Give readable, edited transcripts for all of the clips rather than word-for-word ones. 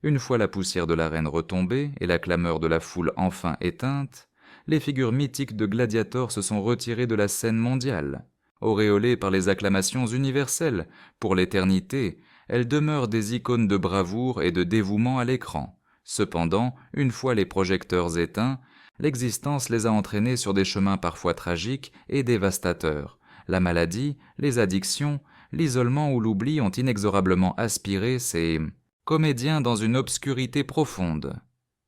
Une fois la poussière de l'arène retombée et la clameur de la foule enfin éteinte, les figures mythiques de gladiators se sont retirées de la scène mondiale. Auréolées par les acclamations universelles, pour l'éternité, elles demeurent des icônes de bravoure et de dévouement à l'écran. Cependant, une fois les projecteurs éteints, l'existence les a entraînés sur des chemins parfois tragiques et dévastateurs. La maladie, les addictions, l'isolement ou l'oubli ont inexorablement aspiré ces comédiens dans une obscurité profonde.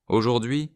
Aujourd'hui,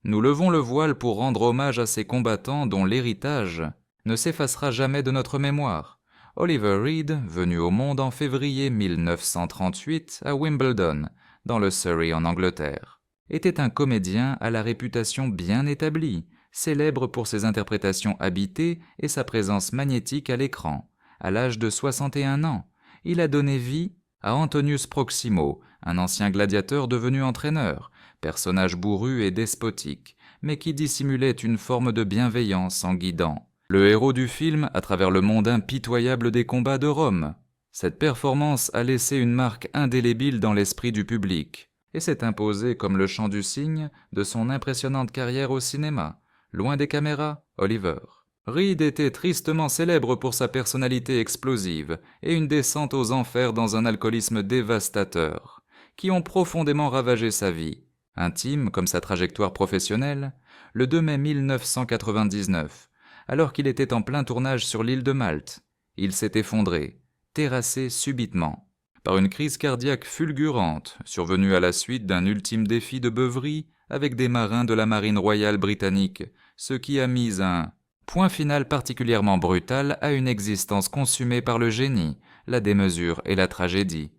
nous levons le voile pour rendre hommage à ces combattants dont l'héritage ne s'effacera jamais de notre mémoire. Oliver Reed, venu au monde en février 1938 à Wimbledon, dans le Surrey en Angleterre, était un comédien à la réputation bien établie, célèbre pour ses interprétations habitées et sa présence magnétique à l'écran. À l'âge de 61 ans, il a donné vie à Antonius Proximo, un ancien gladiateur devenu entraîneur, personnage bourru et despotique, mais qui dissimulait une forme de bienveillance en guidant le héros du film à travers le monde impitoyable des combats de Rome. Cette performance a laissé une marque indélébile dans l'esprit du public, et s'est imposée comme le chant du cygne de son impressionnante carrière au cinéma. Loin des caméras, Oliver Reed était tristement célèbre pour sa personnalité explosive et une descente aux enfers dans un alcoolisme dévastateur, qui ont profondément ravagé sa vie. Intime comme sa trajectoire professionnelle, le 2 mai 1999, alors qu'il était en plein tournage sur l'île de Malte, il s'est effondré, terrassé subitement, par une crise cardiaque fulgurante survenue à la suite d'un ultime défi de beuverie avec des marins de la marine royale britannique, ce qui a mis un point final particulièrement brutal à une existence consumée par le génie, la démesure et la tragédie.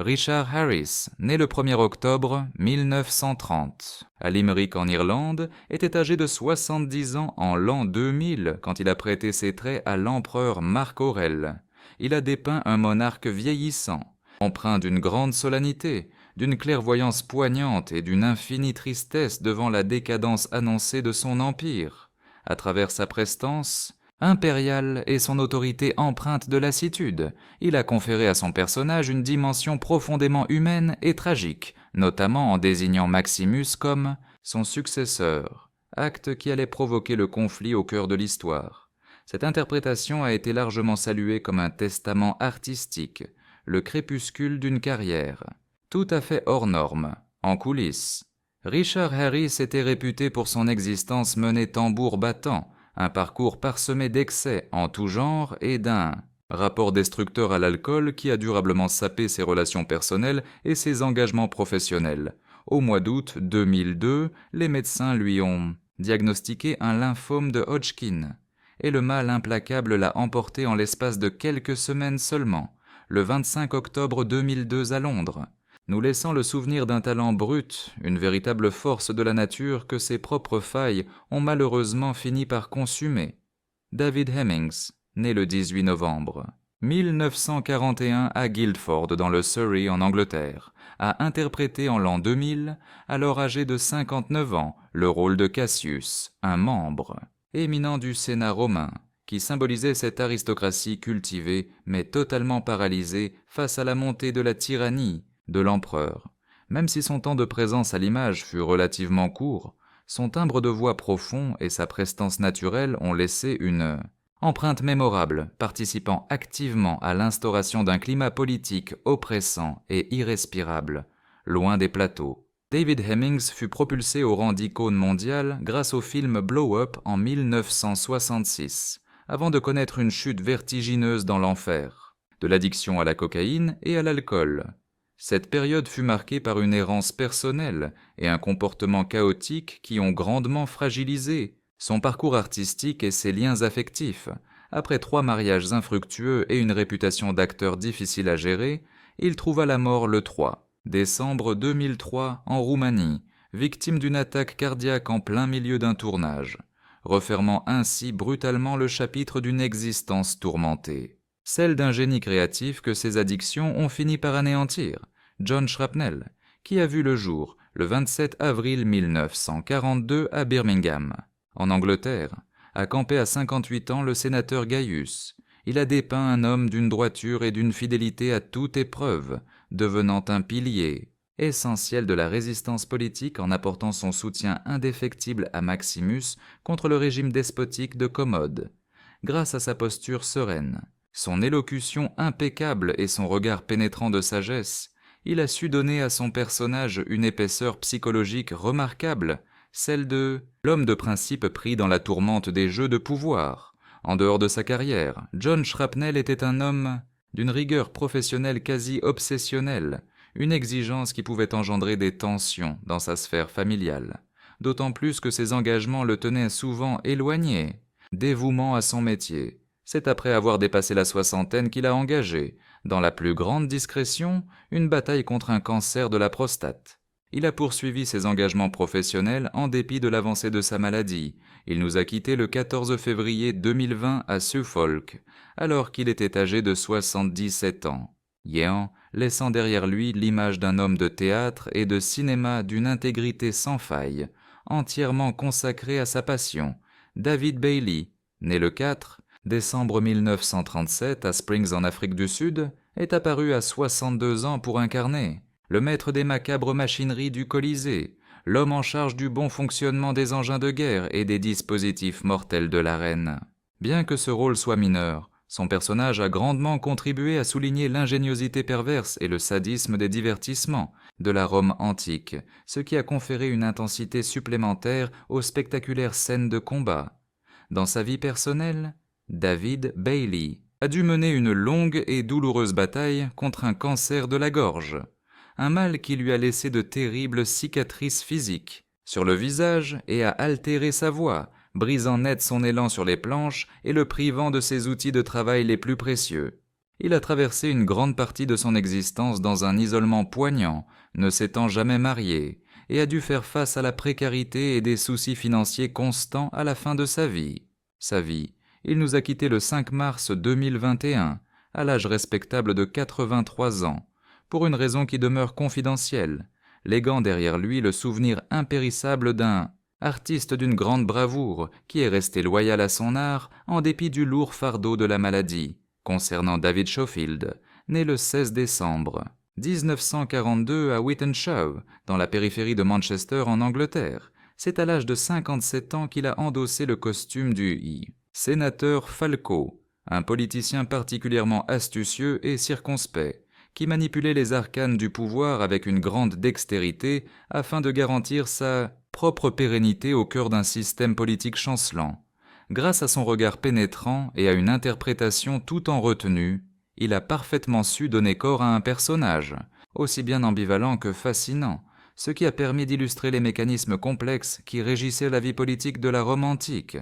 Richard Harris, né le 1er octobre 1930, à Limerick en Irlande, était âgé de 70 ans en l'an 2000 quand il a prêté ses traits à l'empereur Marc Aurèle. Il a dépeint un monarque vieillissant, empreint d'une grande solennité, d'une clairvoyance poignante et d'une infinie tristesse devant la décadence annoncée de son empire. À travers sa prestance impériale et son autorité empreinte de lassitude, il a conféré à son personnage une dimension profondément humaine et tragique, notamment en désignant Maximus comme son successeur, acte qui allait provoquer le conflit au cœur de l'histoire. Cette interprétation a été largement saluée comme un testament artistique, le crépuscule d'une carrière, tout à fait hors norme, en coulisses. Richard Harris était réputé pour son existence menée tambour battant, un parcours parsemé d'excès en tout genre et d'un rapport destructeur à l'alcool qui a durablement sapé ses relations personnelles et ses engagements professionnels. Au mois d'août 2002, les médecins lui ont diagnostiqué un lymphome de Hodgkin, et le mal implacable l'a emporté en l'espace de quelques semaines seulement, le 25 octobre 2002 à Londres, nous laissant le souvenir d'un talent brut, une véritable force de la nature que ses propres failles ont malheureusement fini par consumer. David Hemmings, né le 18 novembre 1941 à Guildford dans le Surrey en Angleterre, a interprété en l'an 2000, alors âgé de 59 ans, le rôle de Cassius, un membre éminent du Sénat romain, qui symbolisait cette aristocratie cultivée mais totalement paralysée face à la montée de la tyrannie de l'empereur. Même si son temps de présence à l'image fut relativement court, son timbre de voix profond et sa prestance naturelle ont laissé une empreinte mémorable, participant activement à l'instauration d'un climat politique oppressant et irrespirable, loin des plateaux. David Hemmings fut propulsé au rang d'icône mondiale grâce au film Blow Up en 1966, avant de connaître une chute vertigineuse dans l'enfer, de l'addiction à la cocaïne et à l'alcool. Cette période fut marquée par une errance personnelle et un comportement chaotique qui ont grandement fragilisé son parcours artistique et ses liens affectifs. Après 3 mariages infructueux et une réputation d'acteur difficile à gérer, il trouva la mort le 3 décembre 2003 en Roumanie, victime d'une attaque cardiaque en plein milieu d'un tournage, refermant ainsi brutalement le chapitre d'une existence tourmentée. Celle d'un génie créatif que ses addictions ont fini par anéantir, John Shrapnel, qui a vu le jour le 27 avril 1942 à Birmingham, en Angleterre, a campé à 58 ans le sénateur Gaius. Il a dépeint un homme d'une droiture et d'une fidélité à toute épreuve, devenant un pilier essentiel de la résistance politique en apportant son soutien indéfectible à Maximus contre le régime despotique de Commode. Grâce à sa posture sereine, son élocution impeccable et son regard pénétrant de sagesse, il a su donner à son personnage une épaisseur psychologique remarquable, celle de l'homme de principe pris dans la tourmente des jeux de pouvoir. En dehors de sa carrière, John Shrapnel était un homme d'une rigueur professionnelle quasi obsessionnelle, une exigence qui pouvait engendrer des tensions dans sa sphère familiale, d'autant plus que ses engagements le tenaient souvent éloigné. Dévouement à son métier, c'est après avoir dépassé la soixantaine qu'il a engagé, dans la plus grande discrétion, une bataille contre un cancer de la prostate. Il a poursuivi ses engagements professionnels en dépit de l'avancée de sa maladie. Il nous a quittés le 14 février 2020 à Suffolk, alors qu'il était âgé de 77 ans, laissant derrière lui l'image d'un homme de théâtre et de cinéma d'une intégrité sans faille, entièrement consacré à sa passion. David Bailey, né le 4 décembre 1937 à Springs en Afrique du Sud, est apparu à 62 ans pour incarner le maître des macabres machineries du Colisée, l'homme en charge du bon fonctionnement des engins de guerre et des dispositifs mortels de l'arène. Bien que ce rôle soit mineur, son personnage a grandement contribué à souligner l'ingéniosité perverse et le sadisme des divertissements de la Rome antique, ce qui a conféré une intensité supplémentaire aux spectaculaires scènes de combat. Dans sa vie personnelle, David Bailey a dû mener une longue et douloureuse bataille contre un cancer de la gorge, un mal qui lui a laissé de terribles cicatrices physiques sur le visage et a altéré sa voix, brisant net son élan sur les planches et le privant de ses outils de travail les plus précieux. Il a traversé une grande partie de son existence dans un isolement poignant, ne s'étant jamais marié, et a dû faire face à la précarité et des soucis financiers constants à la fin de sa vie. Il nous a quittés le 5 mars 2021, à l'âge respectable de 83 ans, pour une raison qui demeure confidentielle, léguant derrière lui le souvenir impérissable d'un artiste d'une grande bravoure qui est resté loyal à son art en dépit du lourd fardeau de la maladie. Concernant David Schofield, né le 16 décembre 1942 à Wythenshawe, dans la périphérie de Manchester en Angleterre, c'est à l'âge de 57 ans qu'il a endossé le costume du sénateur Falco, un politicien particulièrement astucieux et circonspect, qui manipulait les arcanes du pouvoir avec une grande dextérité afin de garantir sa propre pérennité au cœur d'un système politique chancelant. Grâce à son regard pénétrant et à une interprétation tout en retenue, il a parfaitement su donner corps à un personnage, aussi bien ambivalent que fascinant, ce qui a permis d'illustrer les mécanismes complexes qui régissaient la vie politique de la Rome antique.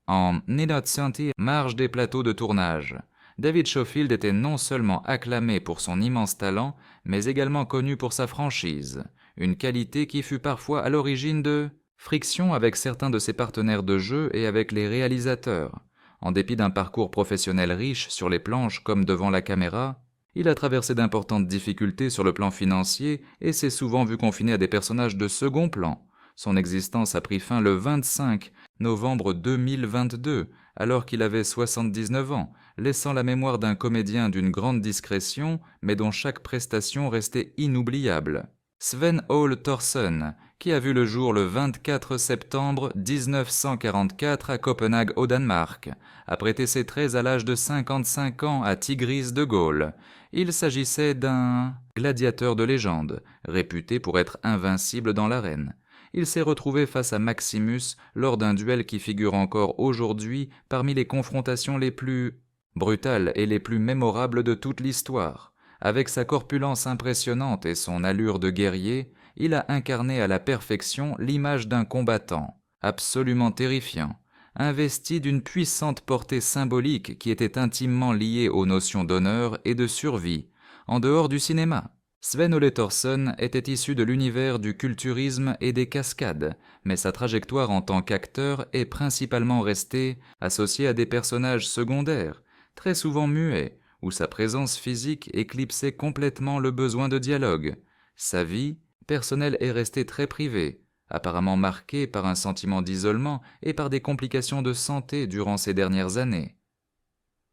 En innocenti, marge des plateaux de tournage, David Schofield était non seulement acclamé pour son immense talent, mais également connu pour sa franchise, une qualité qui fut parfois à l'origine de frictions avec certains de ses partenaires de jeu et avec les réalisateurs. En dépit d'un parcours professionnel riche sur les planches comme devant la caméra, il a traversé d'importantes difficultés sur le plan financier et s'est souvent vu confiné à des personnages de second plan. Son existence a pris fin le 25 novembre 2022, alors qu'il avait 79 ans, laissant la mémoire d'un comédien d'une grande discrétion, mais dont chaque prestation restait inoubliable. Sven Hall Thorsen, qui a vu le jour le 24 septembre 1944 à Copenhague au Danemark, a prêté ses traits à l'âge de 55 ans à Tigris de Gaulle. Il s'agissait d'un gladiateur de légende, réputé pour être invincible dans l'arène. Il s'est retrouvé face à Maximus lors d'un duel qui figure encore aujourd'hui parmi les confrontations les plus brutales et les plus mémorables de toute l'histoire. Avec sa corpulence impressionnante et son allure de guerrier, il a incarné à la perfection l'image d'un combattant, absolument terrifiant, investi d'une puissante portée symbolique qui était intimement liée aux notions d'honneur et de survie, en dehors du cinéma. Sven Ole Thorsen était issu de l'univers du culturisme et des cascades, mais sa trajectoire en tant qu'acteur est principalement restée associée à des personnages secondaires, très souvent muets, où sa présence physique éclipsait complètement le besoin de dialogue. Sa vie personnelle est restée très privée, apparemment marquée par un sentiment d'isolement et par des complications de santé durant ces dernières années.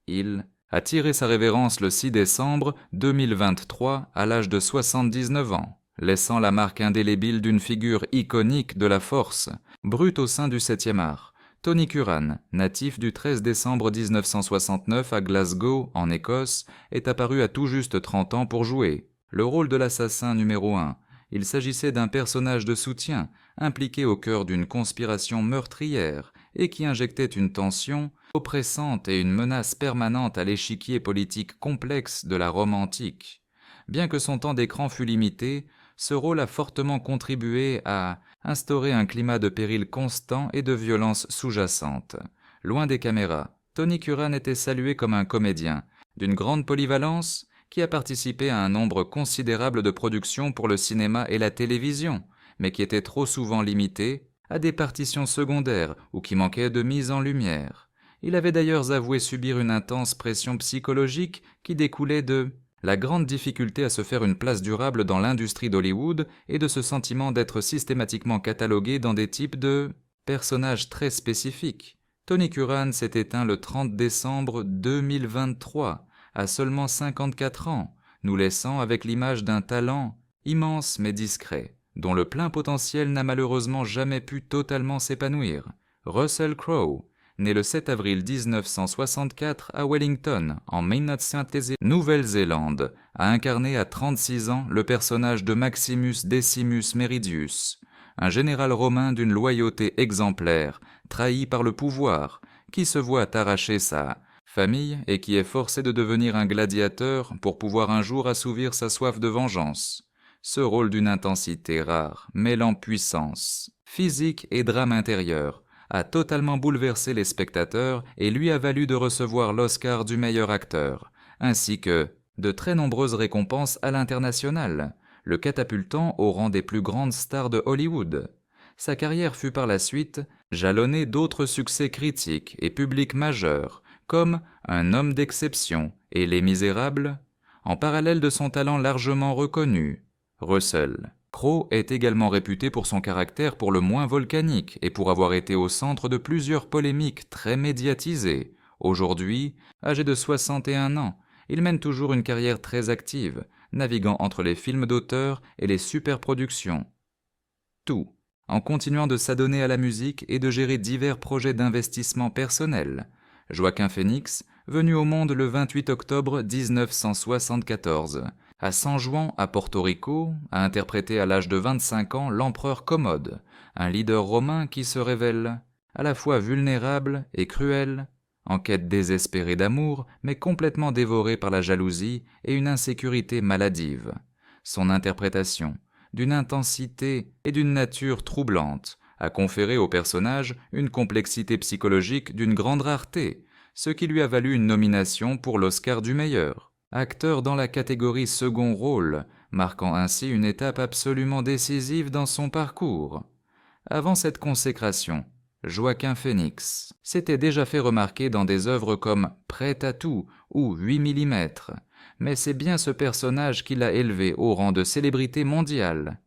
Il a tiré sa révérence le 6 décembre 2023 à l'âge de 79 ans. laissant la marque indélébile d'une figure iconique de la force, brute au sein du 7e art. Tony Curran, natif du 13 décembre 1969 à Glasgow, en Écosse, est apparu à tout juste 30 ans pour jouer le rôle de l'assassin numéro 1. Il s'agissait d'un personnage de soutien, impliqué au cœur d'une conspiration meurtrière et qui injectait une tension oppressante et une menace permanente à l'échiquier politique complexe de la Rome antique. Bien que son temps d'écran fût limité, ce rôle a fortement contribué à instaurer un climat de péril constant et de violence sous-jacente. Loin des caméras, Tony Curran était salué comme un comédien, d'une grande polyvalence, qui a participé à un nombre considérable de productions pour le cinéma et la télévision, mais qui était trop souvent limité à des partitions secondaires ou qui manquaient de mise en lumière. Il avait d'ailleurs avoué subir une intense pression psychologique qui découlait de la grande difficulté à se faire une place durable dans l'industrie d'Hollywood et de ce sentiment d'être systématiquement catalogué dans des types de personnages très spécifiques. Tony Curran s'est éteint le 30 décembre 2023, à seulement 54 ans, nous laissant avec l'image d'un talent immense mais discret, dont le plein potentiel n'a malheureusement jamais pu totalement s'épanouir. Russell Crowe, né le 7 avril 1964 à Wellington, en Nouvelle-Zélande, a incarné à 36 ans le personnage de Maximus Decimus Meridius, un général romain d'une loyauté exemplaire, trahi par le pouvoir, qui se voit arracher sa famille et qui est forcé de devenir un gladiateur pour pouvoir un jour assouvir sa soif de vengeance. Ce rôle d'une intensité rare, mêlant puissance, physique et drame intérieur, a totalement bouleversé les spectateurs et lui a valu de recevoir l'Oscar du meilleur acteur, ainsi que de très nombreuses récompenses à l'international, le catapultant au rang des plus grandes stars de Hollywood. Sa carrière fut par la suite jalonnée d'autres succès critiques et publics majeurs, comme Un homme d'exception et Les Misérables, en parallèle de son talent largement reconnu. Russell Crowe est également réputé pour son caractère pour le moins volcanique et pour avoir été au centre de plusieurs polémiques très médiatisées. Aujourd'hui, âgé de 61 ans, il mène toujours une carrière très active, naviguant entre les films d'auteur et les superproductions. Tout en continuant de s'adonner à la musique et de gérer divers projets d'investissement personnels. Joaquin Phoenix, venu au monde le 28 octobre 1974, à San Juan, à Porto Rico, a interprété à l'âge de 25 ans l'empereur Commode, un leader romain qui se révèle à la fois vulnérable et cruel, en quête désespérée d'amour, mais complètement dévoré par la jalousie et une insécurité maladive. Son interprétation, d'une intensité et d'une nature troublante, a conféré au personnage une complexité psychologique d'une grande rareté, ce qui lui a valu une nomination pour l'Oscar du meilleur acteur dans la catégorie second rôle, marquant ainsi une étape absolument décisive dans son parcours. Avant cette consécration, Joaquin Phoenix s'était déjà fait remarquer dans des œuvres comme Prêt à tout ou 8 mm, mais c'est bien ce personnage qui l'a élevé au rang de célébrité mondiale.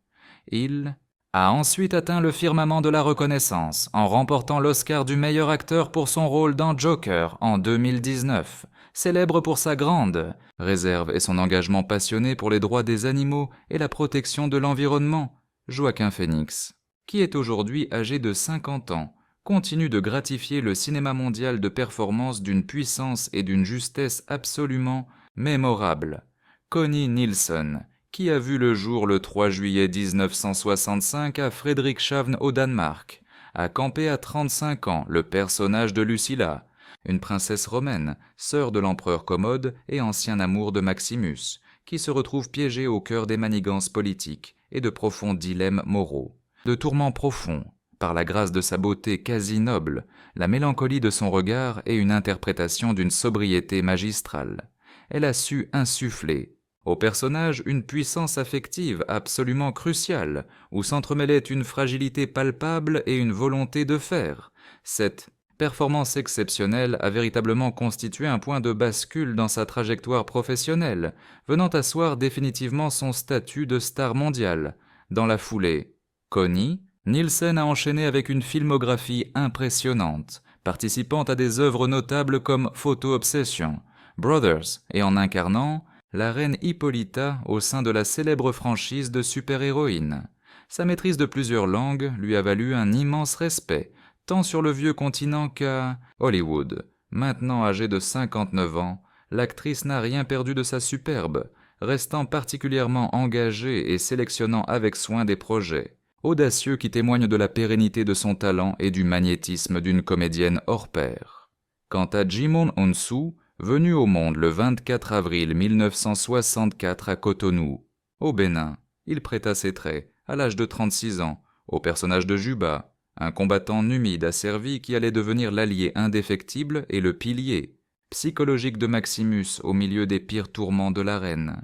Il a ensuite atteint le firmament de la reconnaissance en remportant l'Oscar du meilleur acteur pour son rôle dans Joker en 2019, célèbre pour sa grande réserve et son engagement passionné pour les droits des animaux et la protection de l'environnement. Joaquin Phoenix, qui est aujourd'hui âgé de 50 ans, continue de gratifier le cinéma mondial de performances d'une puissance et d'une justesse absolument mémorables. Connie Nielsen, qui a vu le jour le 3 juillet 1965 à Frederikshavn au Danemark, a campé à 35 ans le personnage de Lucilla, une princesse romaine, sœur de l'empereur Commode et ancien amour de Maximus, qui se retrouve piégée au cœur des manigances politiques et de profonds dilemmes moraux. De tourments profonds, par la grâce de sa beauté quasi noble, la mélancolie de son regard et une interprétation d'une sobriété magistrale. Elle a su insuffler au personnage une puissance affective absolument cruciale, où s'entremêlaient une fragilité palpable et une volonté de faire. Cette performance exceptionnelle a véritablement constitué un point de bascule dans sa trajectoire professionnelle, venant asseoir définitivement son statut de star mondiale. Dans la foulée, Connie Nielsen a enchaîné avec une filmographie impressionnante, participant à des œuvres notables comme Photo Obsession, Brothers et en incarnant la reine Hippolyta au sein de la célèbre franchise de super-héroïnes. Sa maîtrise de plusieurs langues lui a valu un immense respect, tant sur le vieux continent qu'à Hollywood. Maintenant âgée de 59 ans, l'actrice n'a rien perdu de sa superbe, restant particulièrement engagée et sélectionnant avec soin des projets audacieux qui témoignent de la pérennité de son talent et du magnétisme d'une comédienne hors pair. Quant à Djimon Hounsou, venu au monde le 24 avril 1964 à Cotonou, au Bénin, il prêta ses traits, à l'âge de 36 ans, au personnage de Juba, un combattant numide asservi qui allait devenir l'allié indéfectible et le pilier psychologique de Maximus au milieu des pires tourments de la reine.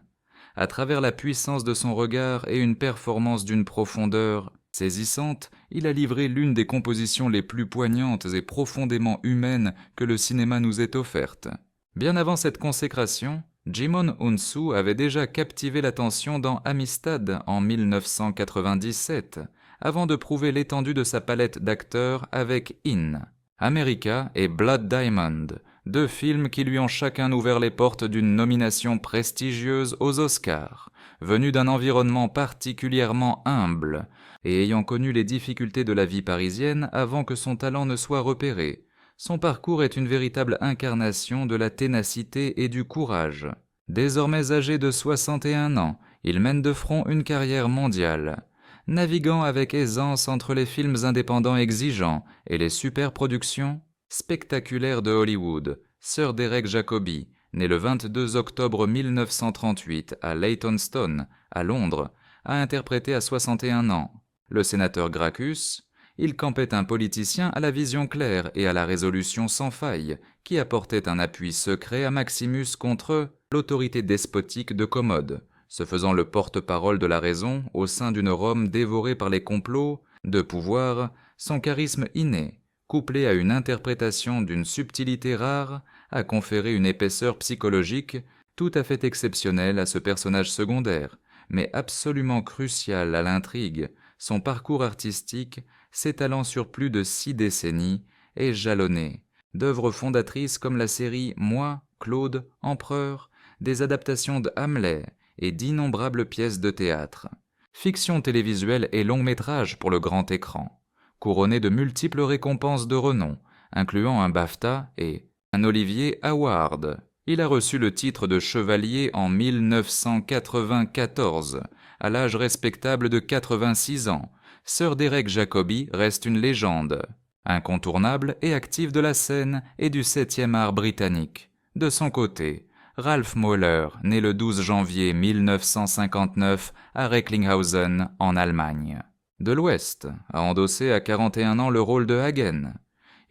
À travers la puissance de son regard et une performance d'une profondeur saisissante, il a livré l'une des compositions les plus poignantes et profondément humaines que le cinéma nous ait offertes. Bien avant cette consécration, Djimon Hounsou avait déjà captivé l'attention dans Amistad en 1997, avant de prouver l'étendue de sa palette d'acteurs avec In, America et Blood Diamond, deux films qui lui ont chacun ouvert les portes d'une nomination prestigieuse aux Oscars, venu d'un environnement particulièrement humble et ayant connu les difficultés de la vie parisienne avant que son talent ne soit repéré. Son parcours est une véritable incarnation de la ténacité et du courage. Désormais âgé de 61 ans, il mène de front une carrière mondiale. Naviguant avec aisance entre les films indépendants exigeants et les superproductions spectaculaires de Hollywood, Sir Derek Jacobi, né le 22 octobre 1938 à Leytonstone, à Londres, a interprété à 61 ans le sénateur Gracchus. Il campait un politicien à la vision claire et à la résolution sans faille, qui apportait un appui secret à Maximus contre l'autorité despotique de Commode, se faisant le porte-parole de la raison au sein d'une Rome dévorée par les complots de pouvoir. Son charisme inné, couplé à une interprétation d'une subtilité rare, a conféré une épaisseur psychologique tout à fait exceptionnelle à ce personnage secondaire, mais absolument crucial à l'intrigue. Son parcours artistique, s'étalant sur plus de 6 décennies, est jalonné d'œuvres fondatrices comme la série Moi, Claude, Empereur, des adaptations de Hamlet et d'innombrables pièces de théâtre. Fiction télévisuelle et long-métrage pour le grand écran, couronné de multiples récompenses de renom, incluant un BAFTA et un Olivier Award. Il a reçu le titre de chevalier en 1994, à l'âge respectable de 86 ans. Sir Derek Jacobi reste une légende, incontournable et active de la scène et du 7e art britannique. De son côté, Ralph Möller, né le 12 janvier 1959 à Recklinghausen, en Allemagne. De l'Ouest, a endossé à 41 ans le rôle de Hagen.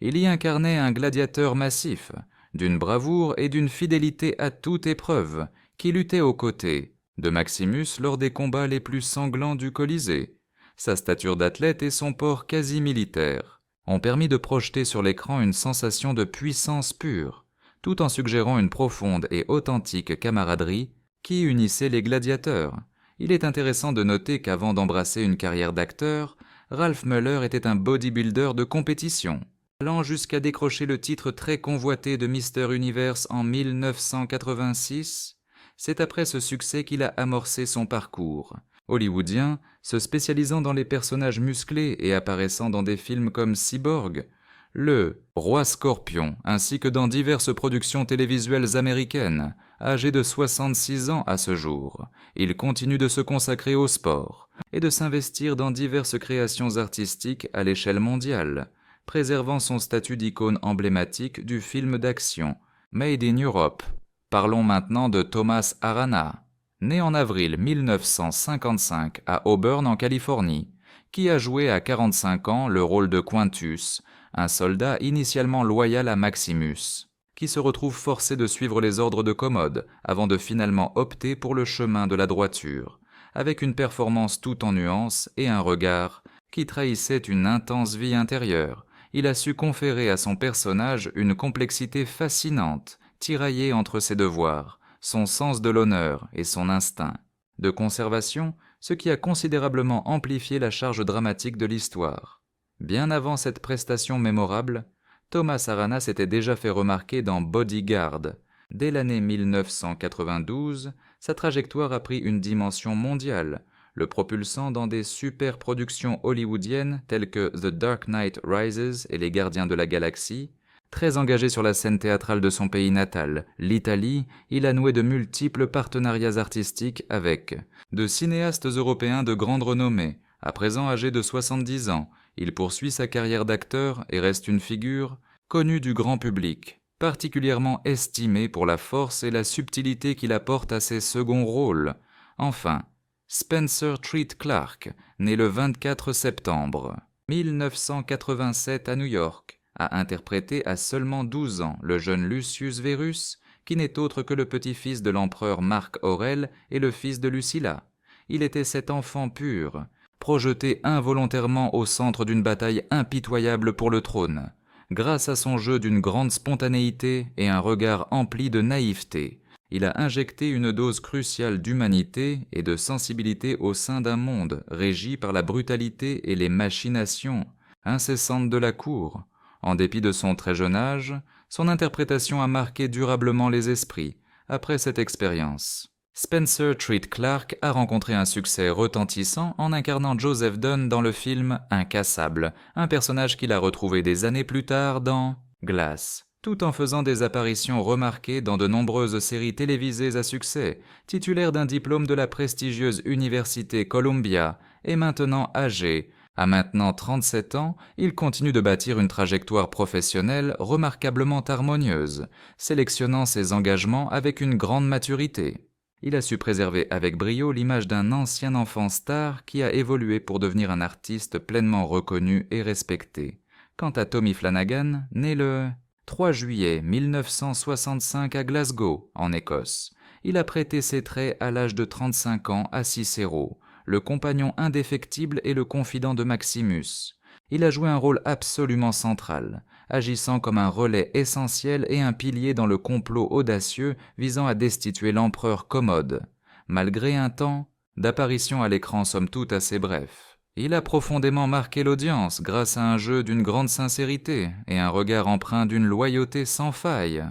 Il y incarnait un gladiateur massif, d'une bravoure et d'une fidélité à toute épreuve, qui luttait aux côtés de Maximus lors des combats les plus sanglants du Colisée. Sa stature d'athlète et son port quasi militaire ont permis de projeter sur l'écran une sensation de puissance pure, tout en suggérant une profonde et authentique camaraderie qui unissait les gladiateurs. Il est intéressant de noter qu'avant d'embrasser une carrière d'acteur, Ralph Möller était un bodybuilder de compétition, allant jusqu'à décrocher le titre très convoité de Mister Universe en 1986. C'est après ce succès qu'il a amorcé son parcours hollywoodien, se spécialisant dans les personnages musclés et apparaissant dans des films comme Cyborg, Le Roi Scorpion, ainsi que dans diverses productions télévisuelles américaines. Âgé de 66 ans à ce jour, il continue de se consacrer au sport et de s'investir dans diverses créations artistiques à l'échelle mondiale, préservant son statut d'icône emblématique du film d'action Made in Europe. Parlons maintenant de Thomas Arana, né en avril 1955 à Auburn en Californie, qui a joué à 45 ans le rôle de Quintus, un soldat initialement loyal à Maximus, qui se retrouve forcé de suivre les ordres de Commode avant de finalement opter pour le chemin de la droiture, avec une performance tout en nuances et un regard qui trahissait une intense vie intérieure. Il a su conférer à son personnage une complexité fascinante, tiraillée entre ses devoirs, son sens de l'honneur et son instinct de conservation, ce qui a considérablement amplifié la charge dramatique de l'histoire. Bien avant cette prestation mémorable, Thomas Arana s'était déjà fait remarquer dans Bodyguard. Dès l'année 1992, Sa trajectoire a pris une dimension mondiale, le propulsant dans des super-productions hollywoodiennes telles que The Dark Knight Rises et Les Gardiens de la Galaxie. Très engagé sur la scène théâtrale de son pays natal, l'Italie, il a noué de multiples partenariats artistiques avec de cinéastes européens de grande renommée. À présent âgé de 70 ans, il poursuit sa carrière d'acteur et reste une figure connue du grand public, particulièrement estimé pour la force et la subtilité qu'il apporte à ses seconds rôles. Enfin, Spencer Treat Clark, né le 24 septembre 1987 à New York, a interprété à seulement 12 ans le jeune Lucius Verus, qui n'est autre que le petit-fils de l'empereur Marc Aurèle et le fils de Lucilla. Il était cet enfant pur, projeté involontairement au centre d'une bataille impitoyable pour le trône, grâce à son jeu d'une grande spontanéité et un regard empli de naïveté. Il a injecté une dose cruciale d'humanité et de sensibilité au sein d'un monde régi par la brutalité et les machinations incessantes de la cour. En dépit de son très jeune âge, son interprétation a marqué durablement les esprits. Après cette expérience, Spencer Treat Clark a rencontré un succès retentissant en incarnant Joseph Dunn dans le film Incassable, un personnage qu'il a retrouvé des années plus tard dans Glass, tout en faisant des apparitions remarquées dans de nombreuses séries télévisées à succès. Titulaire d'un diplôme de la prestigieuse université Columbia et maintenant âgé, à maintenant 37 ans, il continue de bâtir une trajectoire professionnelle remarquablement harmonieuse, sélectionnant ses engagements avec une grande maturité. Il a su préserver avec brio l'image d'un ancien enfant star qui a évolué pour devenir un artiste pleinement reconnu et respecté. Quant à Tommy Flanagan, né le 3 juillet 1965 à Glasgow, en Écosse, il a prêté ses traits à l'âge de 35 ans à Cicero, le compagnon indéfectible et le confident de Maximus. Il a joué un rôle absolument central, agissant comme un relais essentiel et un pilier dans le complot audacieux visant à destituer l'empereur Commode. Malgré un temps d'apparition à l'écran somme toute assez bref, il a profondément marqué l'audience grâce à un jeu d'une grande sincérité et un regard empreint d'une loyauté sans faille.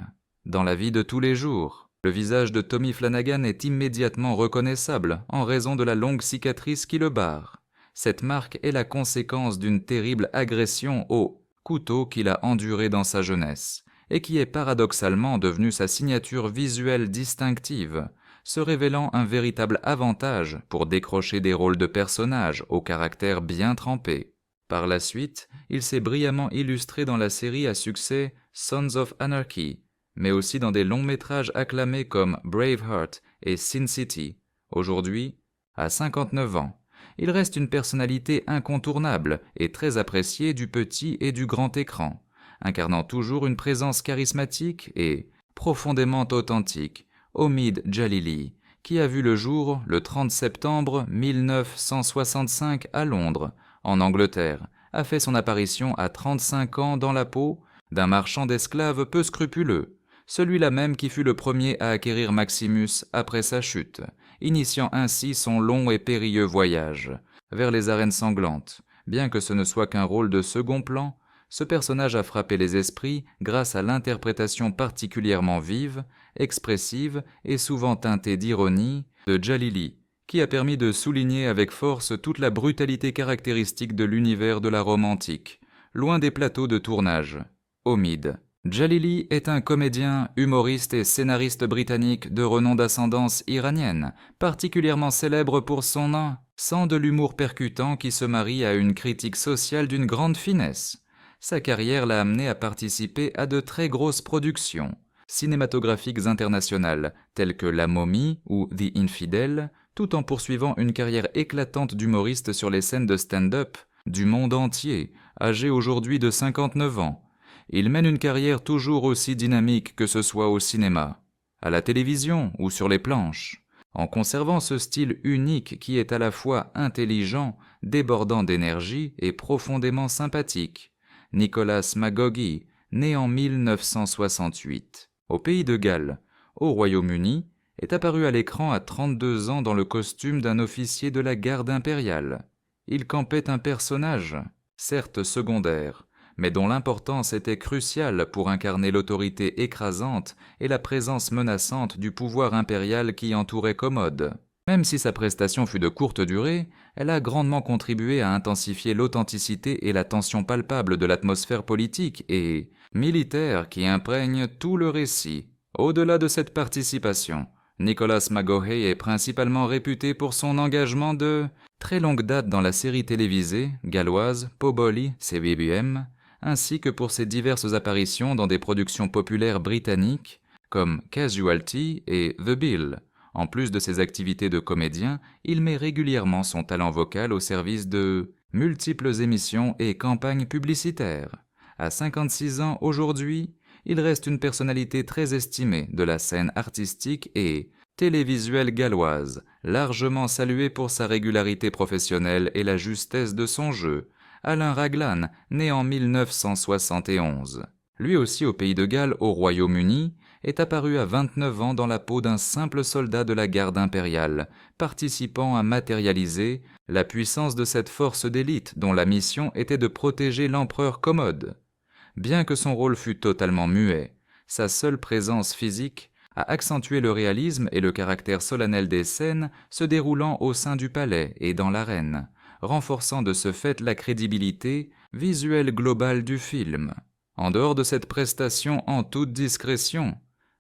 Dans la vie de tous les jours, le visage de Tommy Flanagan est immédiatement reconnaissable en raison de la longue cicatrice qui le barre. Cette marque est la conséquence d'une terrible agression au couteau qu'il a enduré dans sa jeunesse et qui est paradoxalement devenue sa signature visuelle distinctive, se révélant un véritable avantage pour décrocher des rôles de personnages au caractère bien trempé. Par la suite, il s'est brillamment illustré dans la série à succès Sons of Anarchy, mais aussi dans des longs-métrages acclamés comme Braveheart et Sin City. Aujourd'hui, à 59 ans, il reste une personnalité incontournable et très appréciée du petit et du grand écran, incarnant toujours une présence charismatique et profondément authentique, Omid Djalili, qui a vu le jour le 30 septembre 1965 à Londres, en Angleterre, a fait son apparition à 35 ans dans la peau d'un marchand d'esclaves peu scrupuleux, celui-là même qui fut le premier à acquérir Maximus après sa chute, initiant ainsi son long et périlleux voyage vers les arènes sanglantes. Bien que ce ne soit qu'un rôle de second plan, ce personnage a frappé les esprits grâce à l'interprétation particulièrement vive, expressive et souvent teintée d'ironie de Djalili, qui a permis de souligner avec force toute la brutalité caractéristique de l'univers de la Rome antique, loin des plateaux de tournage. Omid Djalili est un comédien, humoriste et scénariste britannique de renom d'ascendance iranienne, particulièrement célèbre pour son sens de l'humour percutant qui se marie à une critique sociale d'une grande finesse. Sa carrière l'a amené à participer à de très grosses productions cinématographiques internationales, telles que La Momie ou The Infidel, tout en poursuivant une carrière éclatante d'humoriste sur les scènes de stand-up du monde entier, âgé aujourd'hui de 59 ans. Il mène une carrière toujours aussi dynamique que ce soit au cinéma, à la télévision ou sur les planches, en conservant ce style unique qui est à la fois intelligent, débordant d'énergie et profondément sympathique. Nicholas Magoghy, né en 1968, au pays de Galles, au Royaume-Uni, est apparu à l'écran à 32 ans dans le costume d'un officier de la garde impériale. Il campait un personnage, certes secondaire, mais dont l'importance était cruciale pour incarner l'autorité écrasante et la présence menaçante du pouvoir impérial qui entourait Commode. Même si sa prestation fut de courte durée, elle a grandement contribué à intensifier l'authenticité et la tension palpable de l'atmosphère politique et militaire qui imprègne tout le récit. Au-delà de cette participation, Nicholas Magohay est principalement réputé pour son engagement de très longue date dans la série télévisée galloise Poboli CBBM, ainsi que pour ses diverses apparitions dans des productions populaires britanniques comme Casualty et The Bill. En plus de ses activités de comédien, il met régulièrement son talent vocal au service de multiples émissions et campagnes publicitaires. À 56 ans aujourd'hui, il reste une personnalité très estimée de la scène artistique et télévisuelle galloise, largement salué pour sa régularité professionnelle et la justesse de son jeu. Alain Raglan, né en 1971. Lui aussi au pays de Galles, au Royaume-Uni, est apparu à 29 ans dans la peau d'un simple soldat de la garde impériale, participant à matérialiser la puissance de cette force d'élite dont la mission était de protéger l'empereur Commode. Bien que son rôle fût totalement muet, sa seule présence physique a accentué le réalisme et le caractère solennel des scènes se déroulant au sein du palais et dans l'arène, renforçant de ce fait la crédibilité visuelle globale du film. En dehors de cette prestation en toute discrétion,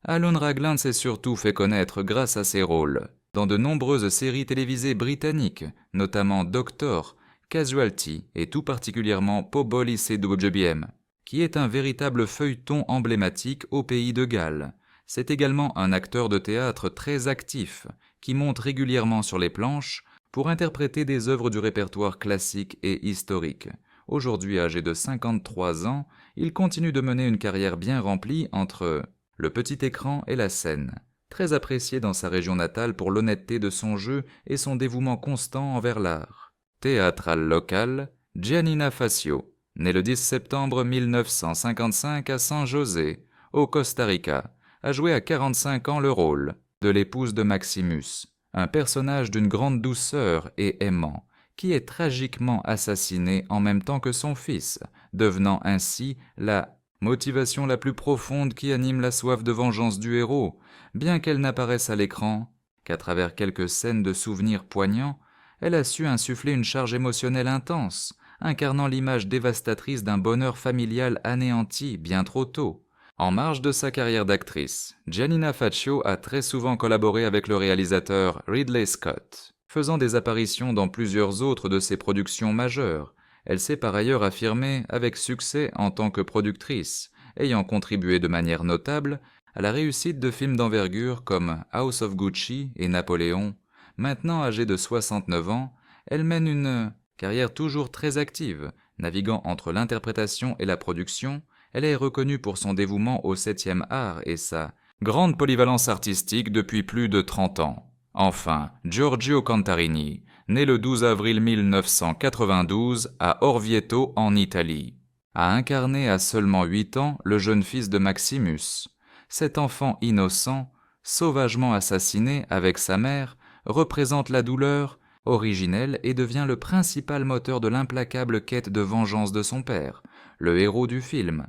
Alun Raglan s'est surtout fait connaître grâce à ses rôles dans de nombreuses séries télévisées britanniques, notamment Doctor, Casualty et tout particulièrement Poboli CWBM, qui est un véritable feuilleton emblématique au pays de Galles. C'est également un acteur de théâtre très actif, qui monte régulièrement sur les planches pour interpréter des œuvres du répertoire classique et historique. Aujourd'hui âgé de 53 ans, il continue de mener une carrière bien remplie entre le petit écran et la scène. Très apprécié dans sa région natale pour l'honnêteté de son jeu et son dévouement constant envers l'art. Théâtral local, Giannina Facio, né le 10 septembre 1955 à San José, au Costa Rica, a joué à 45 ans le rôle de l'épouse de Maximus, un personnage d'une grande douceur et aimant, qui est tragiquement assassiné en même temps que son fils, devenant ainsi la motivation la plus profonde qui anime la soif de vengeance du héros, bien qu'elle n'apparaisse à l'écran qu'à travers quelques scènes de souvenirs poignants, elle a su insuffler une charge émotionnelle intense, incarnant l'image dévastatrice d'un bonheur familial anéanti bien trop tôt. En marge de sa carrière d'actrice, Giannina Faccio a très souvent collaboré avec le réalisateur Ridley Scott, faisant des apparitions dans plusieurs autres de ses productions majeures. Elle s'est par ailleurs affirmée avec succès en tant que productrice, ayant contribué de manière notable à la réussite de films d'envergure comme House of Gucci et Napoléon. Maintenant âgée de 69 ans, elle mène une carrière toujours très active, naviguant entre l'interprétation et la production. Elle est reconnue pour son dévouement au 7e art et sa grande polyvalence artistique depuis plus de 30 ans. Enfin, Giorgio Cantarini, né le 12 avril 1992 à Orvieto en Italie, a incarné à seulement 8 ans le jeune fils de Maximus. Cet enfant innocent, sauvagement assassiné avec sa mère, représente la douleur originelle et devient le principal moteur de l'implacable quête de vengeance de son père, le héros du film.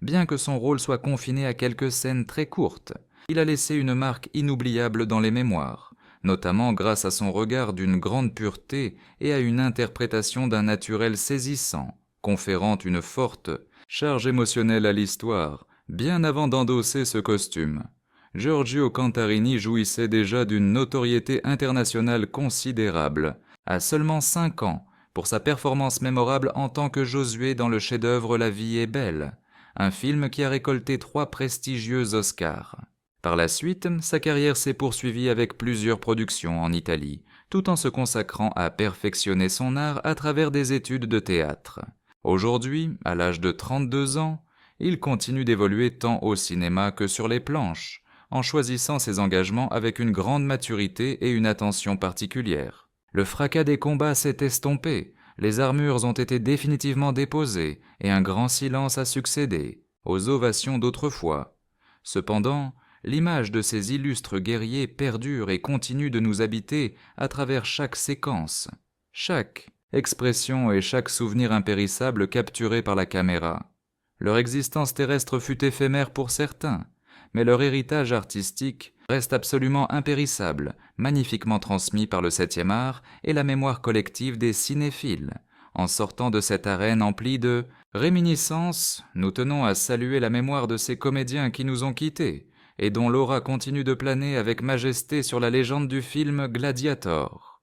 Bien que son rôle soit confiné à quelques scènes très courtes, il a laissé une marque inoubliable dans les mémoires, notamment grâce à son regard d'une grande pureté et à une interprétation d'un naturel saisissant, conférant une forte charge émotionnelle à l'histoire, bien avant d'endosser ce costume. Giorgio Cantarini jouissait déjà d'une notoriété internationale considérable, à seulement 5 ans, pour sa performance mémorable en tant que Josué dans le chef-d'œuvre La vie est belle, un film qui a récolté 3 prestigieux Oscars. Par la suite, sa carrière s'est poursuivie avec plusieurs productions en Italie, tout en se consacrant à perfectionner son art à travers des études de théâtre. Aujourd'hui, à l'âge de 32 ans, il continue d'évoluer tant au cinéma que sur les planches, en choisissant ses engagements avec une grande maturité et une attention particulière. Le fracas des combats s'est estompé, les armures ont été définitivement déposées et un grand silence a succédé aux ovations d'autrefois. Cependant, l'image de ces illustres guerriers perdure et continue de nous habiter à travers chaque séquence. Chaque expression et chaque souvenir impérissable capturé par la caméra. Leur existence terrestre fut éphémère pour certains, mais leur héritage artistique reste absolument impérissable, magnifiquement transmis par le 7e art et la mémoire collective des cinéphiles. En sortant de cette arène emplie de réminiscences, nous tenons à saluer la mémoire de ces comédiens qui nous ont quittés, et dont l'aura continue de planer avec majesté sur la légende du film Gladiator.